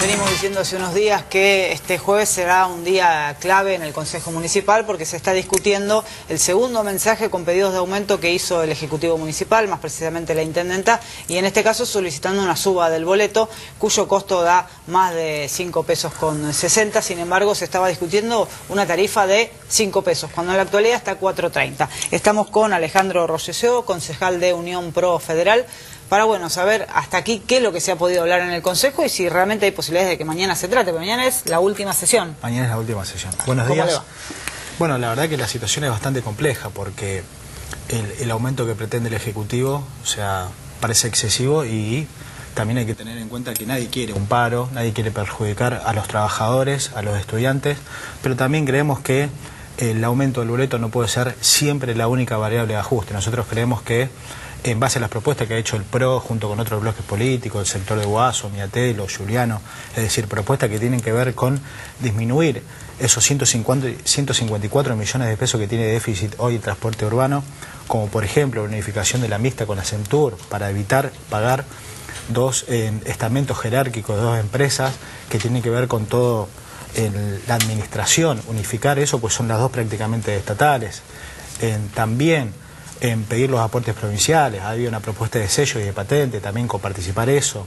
Venimos diciendo hace unos días que este jueves será un día clave en el Consejo Municipal porque se está discutiendo el segundo mensaje con pedidos de aumento que hizo el Ejecutivo Municipal, más precisamente la Intendenta, y en este caso solicitando una suba del boleto cuyo costo da más de 5 pesos con 60, sin embargo se estaba discutiendo una tarifa de 5 pesos, cuando en la actualidad está 4.30. Estamos con Alejandro Rosselló, concejal de Unión Pro Federal, para saber hasta aquí qué es lo que se ha podido hablar en el Consejo y si realmente hay posibilidades de que mañana se trate, porque mañana es la última sesión. Mañana es la última sesión. Buenos días. ¿Cómo le va? Bueno, la verdad que la situación es bastante compleja porque el aumento que pretende el Ejecutivo, parece excesivo y también hay que tener en cuenta que nadie quiere un paro, nadie quiere perjudicar a los trabajadores, a los estudiantes, pero también creemos que el aumento del boleto no puede ser siempre la única variable de ajuste. Nosotros creemos que en base a las propuestas que ha hecho el PRO junto con otros bloques políticos, el sector de Guaso, Miatelo, Juliano, es decir, propuestas que tienen que ver con disminuir esos 154 millones de pesos que tiene de déficit hoy el transporte urbano, como por ejemplo la unificación de la mixta con la Centur para evitar pagar dos estamentos jerárquicos de dos empresas que tienen que ver con todo la administración, unificar eso, pues son las dos prácticamente estatales. También en pedir los aportes provinciales, ha habido una propuesta de sello y de patente, también coparticipar eso.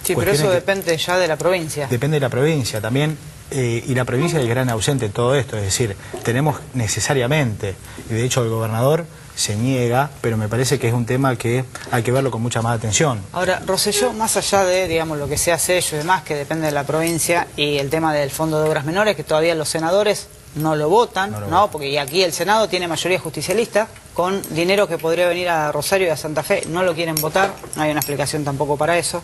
Sí, pero eso depende ya de la provincia. Depende de la provincia también, y la provincia es el gran ausente en todo esto, es decir, tenemos necesariamente, y de hecho el gobernador se niega, pero me parece que es un tema que hay que verlo con mucha más atención. Ahora, Rosselló, más allá de, lo que sea sello y demás, que depende de la provincia, y el tema del Fondo de Obras Menores, que todavía los senadores no lo votan, porque aquí el Senado tiene mayoría justicialista, con dinero que podría venir a Rosario y a Santa Fe, no lo quieren votar, no hay una explicación tampoco para eso.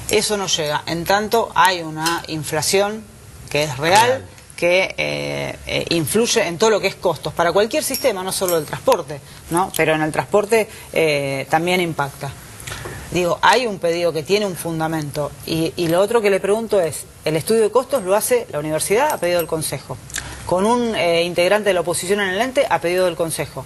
Eso no llega. En tanto, hay una inflación que es real, que influye en todo lo que es costos, para cualquier sistema, no solo el transporte, pero en el transporte también impacta. Digo, hay un pedido que tiene un fundamento, y lo otro que le pregunto es, el estudio de costos lo hace la universidad a pedido del Consejo, con un integrante de la oposición en el ente a pedido del Consejo.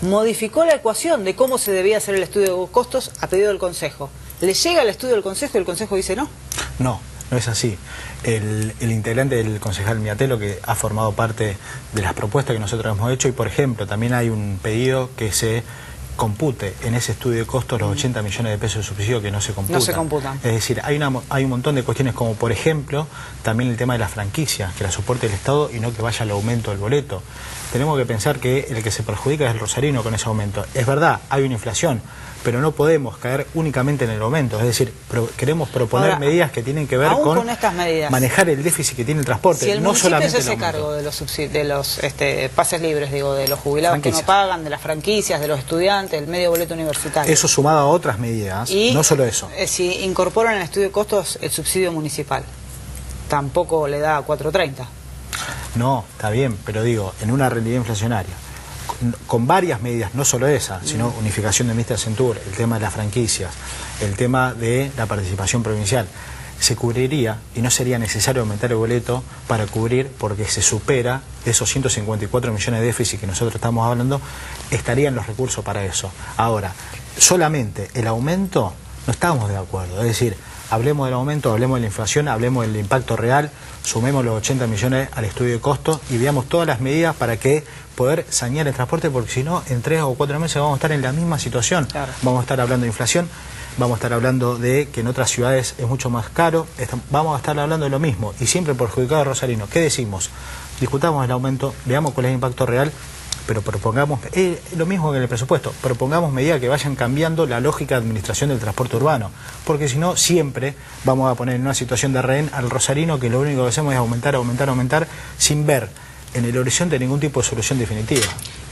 Modificó la ecuación de cómo se debía hacer el estudio de costos a pedido del Consejo. ¿Le llega el estudio del Consejo y el Consejo dice no? No, no es así. El integrante del concejal Miatelo, que ha formado parte de las propuestas que nosotros hemos hecho, y por ejemplo también hay un pedido que se compute en ese estudio de costos los 80 millones de pesos de subsidio que no se computan. No se computan. Es decir, hay un montón de cuestiones como por ejemplo también el tema de la franquicia, que la soporte el Estado y no que vaya al aumento del boleto. Tenemos que pensar que el que se perjudica es el rosarino con ese aumento. Es verdad, hay una inflación, pero no podemos caer únicamente en el aumento. Es decir, queremos proponer medidas que tienen que ver con estas medidas, manejar el déficit que tiene el transporte. Si el no municipio solamente se hace cargo de los pases libres, de los jubilados que no pagan, de las franquicias, de los estudiantes, del medio boleto universitario. Eso sumado a otras medidas, y no solo eso. Si incorporan en el estudio de costos el subsidio municipal, tampoco le da 4.30. No, está bien, pero digo, en una realidad inflacionaria, con varias medidas, no solo esa, sino unificación de mixta Centur, el tema de las franquicias, el tema de la participación provincial, se cubriría y no sería necesario aumentar el boleto para cubrir, porque se supera esos 154 millones de déficit que nosotros estamos hablando, estarían los recursos para eso. Ahora, solamente el aumento no estamos de acuerdo, es decir, hablemos del aumento, hablemos de la inflación, hablemos del impacto real, sumemos los 80 millones al estudio de costos y veamos todas las medidas para que poder sanear el transporte, porque si no, en 3 o 4 meses vamos a estar en la misma situación. Claro. Vamos a estar hablando de inflación, vamos a estar hablando de que en otras ciudades es mucho más caro, vamos a estar hablando de lo mismo y siempre perjudicado a Rosarino. ¿Qué decimos? Discutamos el aumento, veamos cuál es el impacto real, pero propongamos, lo mismo que en el presupuesto, propongamos medidas que vayan cambiando la lógica de administración del transporte urbano, porque si no, siempre vamos a poner en una situación de rehén al rosarino, que lo único que hacemos es aumentar, sin ver en el horizonte ningún tipo de solución definitiva.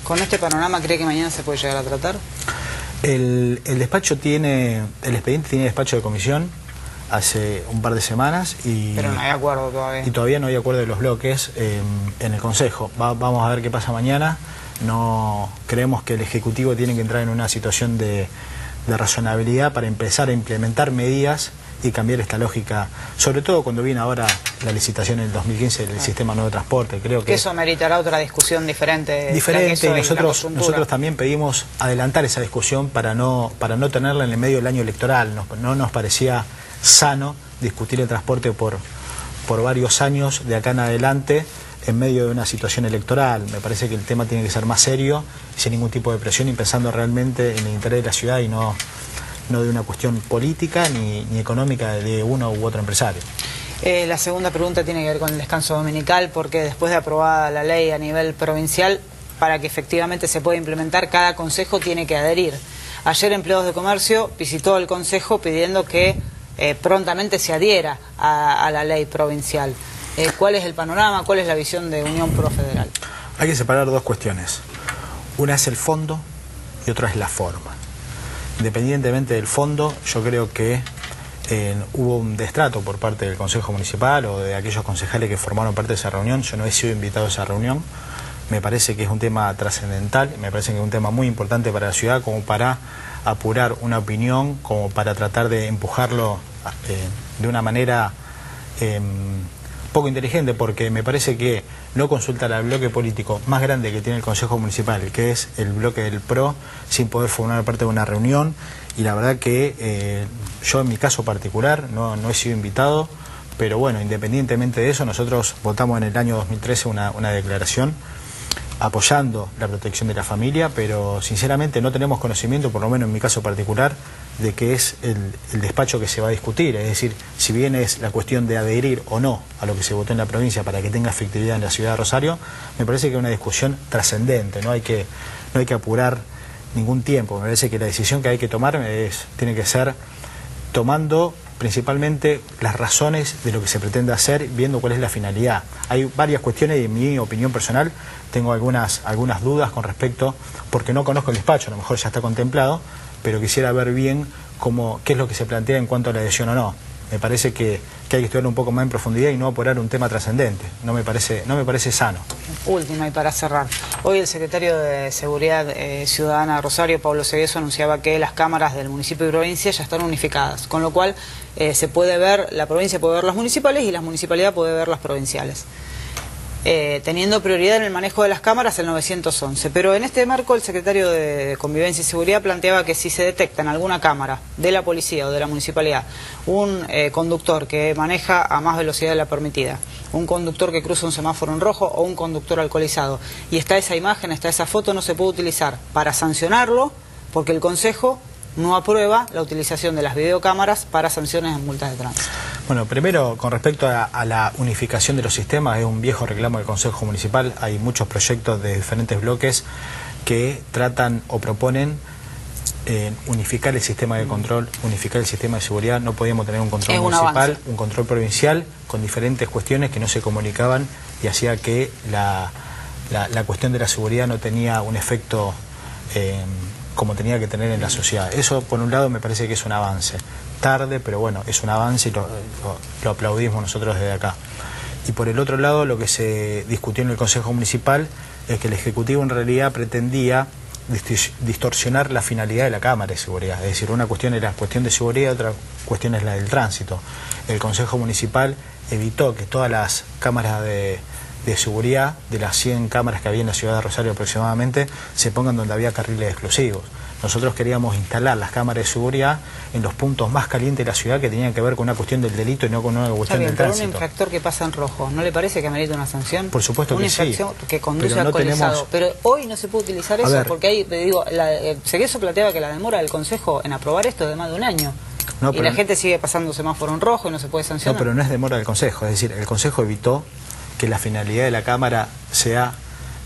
¿Con este panorama cree que mañana se puede llegar a tratar? El despacho el expediente tiene despacho de comisión hace un par de semanas pero no hay acuerdo todavía. Y todavía no hay acuerdo de los bloques en el Consejo. Vamos a ver qué pasa mañana. No creemos que el Ejecutivo tiene que entrar en una situación de razonabilidad para empezar a implementar medidas y cambiar esta lógica, sobre todo cuando viene ahora la licitación en el 2015 del sistema nuevo de transporte. Creo que eso meritará otra discusión diferente. Y nosotros también pedimos adelantar esa discusión para no tenerla en el medio del año electoral. No nos parecía sano discutir el transporte por varios años de acá en adelante en medio de una situación electoral. Me parece que el tema tiene que ser más serio, sin ningún tipo de presión y pensando realmente en el interés de la ciudad y no de una cuestión política ni económica de uno u otro empresario. La segunda pregunta tiene que ver con el descanso dominical, porque después de aprobada la ley a nivel provincial, para que efectivamente se pueda implementar, cada consejo tiene que adherir. Ayer Empleados de Comercio visitó el consejo pidiendo que prontamente se adhiera a la ley provincial. ¿Cuál es el panorama? ¿Cuál es la visión de Unión Pro Federal? Hay que separar dos cuestiones. Una es el fondo y otra es la forma. Independientemente del fondo, yo creo que hubo un destrato por parte del Consejo Municipal o de aquellos concejales que formaron parte de esa reunión. Yo no he sido invitado a esa reunión. Me parece que es un tema trascendental, me parece que es un tema muy importante para la ciudad, como para apurar una opinión, como para tratar de empujarlo de una manera poco inteligente, porque me parece que no consultar al bloque político más grande que tiene el Consejo Municipal, que es el bloque del PRO, sin poder formar parte de una reunión. Y la verdad que yo en mi caso particular no he sido invitado, pero bueno, independientemente de eso, nosotros votamos en el año 2013 una declaración apoyando la protección de la familia, pero sinceramente no tenemos conocimiento, por lo menos en mi caso particular, de qué es el despacho que se va a discutir. Es decir, si bien es la cuestión de adherir o no a lo que se votó en la provincia para que tenga efectividad en la ciudad de Rosario, me parece que es una discusión trascendente, no hay que apurar ningún tiempo. Me parece que la decisión que hay que tomar tiene que ser tomando principalmente las razones de lo que se pretende hacer, viendo cuál es la finalidad. Hay varias cuestiones y en mi opinión personal tengo algunas dudas con respecto, porque no conozco el despacho, a lo mejor ya está contemplado, pero quisiera ver bien qué es lo que se plantea en cuanto a la adhesión o no. Me parece que hay que estudiar un poco más en profundidad y no apurar un tema trascendente. No me parece sano. Última y para cerrar. Hoy el secretario de Seguridad Ciudadana de Rosario, Pablo Cegueso, anunciaba que las cámaras del municipio y provincia ya están unificadas, con lo cual se puede ver, la provincia puede ver las municipales y la municipalidad puede ver las provinciales. Teniendo prioridad en el manejo de las cámaras el 911. Pero en este marco el secretario de Convivencia y Seguridad planteaba que si se detecta en alguna cámara de la policía o de la municipalidad un conductor que maneja a más velocidad de la permitida, un conductor que cruza un semáforo en rojo o un conductor alcoholizado, y está esa imagen, está esa foto, no se puede utilizar para sancionarlo, porque el Consejo no aprueba la utilización de las videocámaras para sanciones en multas de tránsito. Bueno, primero, con respecto a la unificación de los sistemas, es un viejo reclamo del Consejo Municipal. Hay muchos proyectos de diferentes bloques que tratan o proponen unificar el sistema de control, unificar el sistema de seguridad. No podíamos tener un control municipal, un control provincial, con diferentes cuestiones que no se comunicaban y hacía que la cuestión de la seguridad no tenía un efecto como tenía que tener en la sociedad. Eso, por un lado, me parece que es un avance. Tarde, pero bueno, es un avance y lo aplaudimos nosotros desde acá. Y por el otro lado, lo que se discutió en el Consejo Municipal es que el Ejecutivo en realidad pretendía distorsionar la finalidad de la Cámara de Seguridad. Es decir, una cuestión es la cuestión de seguridad, otra cuestión es la del tránsito. El Consejo Municipal evitó que todas las cámaras de seguridad, de las 100 cámaras que había en la ciudad de Rosario aproximadamente, se pongan donde había carriles exclusivos. Nosotros queríamos instalar las cámaras de seguridad en los puntos más calientes de la ciudad que tenían que ver con una cuestión del delito y no con una cuestión del tránsito. Pero un infractor que pasa en rojo, ¿no le parece que amerita una sanción? Por supuesto que sí. Una infracción que conduce alcoholizado. Pero hoy no se puede utilizar eso porque ahí, Cegueso planteaba que la demora del Consejo en aprobar esto es de más de un año. No, y la gente sigue pasando semáforo en rojo y no se puede sancionar. No, pero no es demora del Consejo. Es decir, el Consejo evitó que la finalidad de la Cámara sea,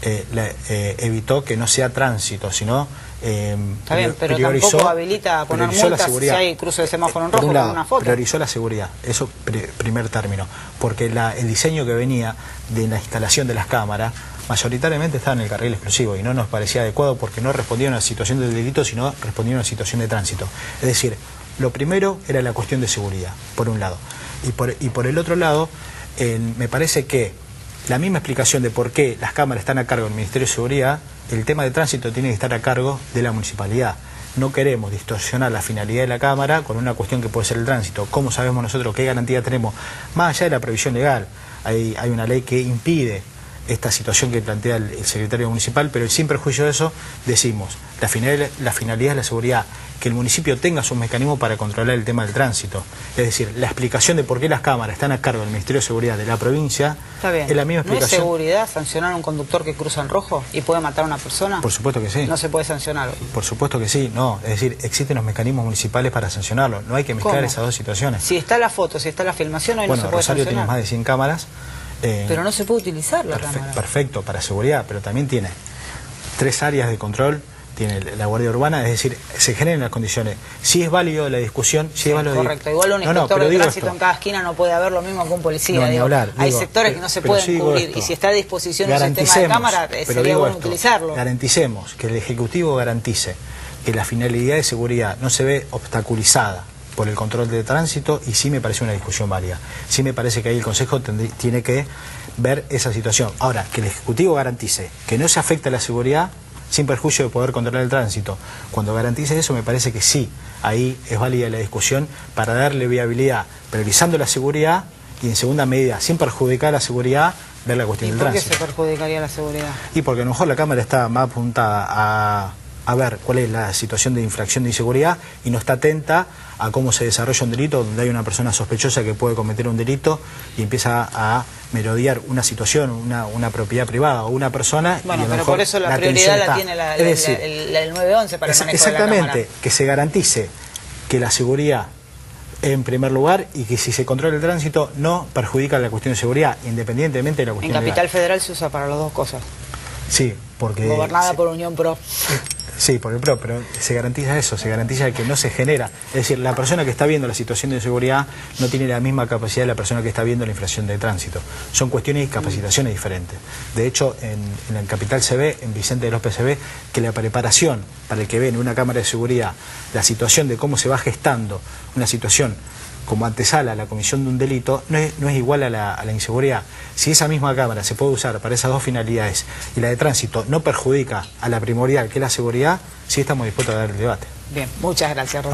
evitó que no sea tránsito, sino está bien, pero tampoco habilita a poner multas si hay cruce de semáforo en rojo con una foto. Priorizó la seguridad, eso primer término, porque el diseño que venía de la instalación de las cámaras mayoritariamente estaba en el carril exclusivo y no nos parecía adecuado porque no respondía a una situación de delito, sino respondía a una situación de tránsito. Es decir, lo primero era la cuestión de seguridad, por un lado. Y por el otro lado, me parece que la misma explicación de por qué las cámaras están a cargo del Ministerio de Seguridad, el tema de tránsito tiene que estar a cargo de la municipalidad. No queremos distorsionar la finalidad de la Cámara con una cuestión que puede ser el tránsito. ¿Cómo sabemos nosotros qué garantía tenemos? Más allá de la previsión legal, hay una ley que impide esta situación que plantea el secretario municipal, pero sin perjuicio de eso, decimos, la finalidad es la seguridad, que el municipio tenga sus mecanismos para controlar el tema del tránsito. Es decir, la explicación de por qué las cámaras están a cargo del Ministerio de Seguridad de la provincia es la misma explicación. ¿No es seguridad sancionar a un conductor que cruza en rojo y puede matar a una persona? Por supuesto que sí. ¿No se puede sancionar? Por supuesto que sí, no. Es decir, existen los mecanismos municipales para sancionarlo. No hay que mezclar esas dos situaciones. Si está la foto, si está la filmación, hoy no se puede Rosario sancionar. tiene más de 100 cámaras. Pero no se puede utilizar la cámara. Perfecto, para seguridad, pero también tiene 3 áreas de control, tiene la Guardia Urbana, es decir, se generan las condiciones. Si es válido la discusión, si es válido... Correcto, igual un inspector de tránsito en cada esquina no puede haber lo mismo que un policía. No, ni hablar, hay sectores que no se pueden cubrir, y si está a disposición un sistema de cámara, sería bueno utilizarlo. Garanticemos que el Ejecutivo garantice que la finalidad de seguridad no se ve obstaculizada por el control de tránsito, y sí me parece una discusión válida. Sí me parece que ahí el Consejo tiene que ver esa situación. Ahora, que el Ejecutivo garantice que no se afecta la seguridad sin perjuicio de poder controlar el tránsito. Cuando garantice eso, me parece que sí, ahí es válida la discusión para darle viabilidad, priorizando la seguridad y en segunda medida, sin perjudicar la seguridad, ver la cuestión del tránsito. ¿Y por qué se perjudicaría la seguridad? Y porque a lo mejor la cámara está más apuntada a ver cuál es la situación de infracción de inseguridad y no está atenta a cómo se desarrolla un delito, donde hay una persona sospechosa que puede cometer un delito y empieza a merodear una situación, una propiedad privada o una persona. Bueno, y pero por eso la prioridad la tiene el 911 para el manejo de la cámara. Exactamente, que se garantice que la seguridad en primer lugar y que si se controla el tránsito no perjudica la cuestión de seguridad, independientemente de la cuestión En Capital legal. Federal se usa para las dos cosas. Sí, porque... Gobernada por Unión Pro. Sí, por el PRO, pero se garantiza eso, se garantiza que no se genera. Es decir, la persona que está viendo la situación de seguridad no tiene la misma capacidad de la persona que está viendo la infracción de tránsito. Son cuestiones y capacitaciones diferentes. De hecho, en el Capital se ve, en Vicente de López se ve, que la preparación para el que ve en una cámara de seguridad la situación de cómo se va gestando una situación como antesala a la comisión de un delito, no es igual a la inseguridad. Si esa misma cámara se puede usar para esas dos finalidades y la de tránsito no perjudica a la primordial, que es la seguridad, sí estamos dispuestos a dar el debate. Bien, muchas gracias, Roberto.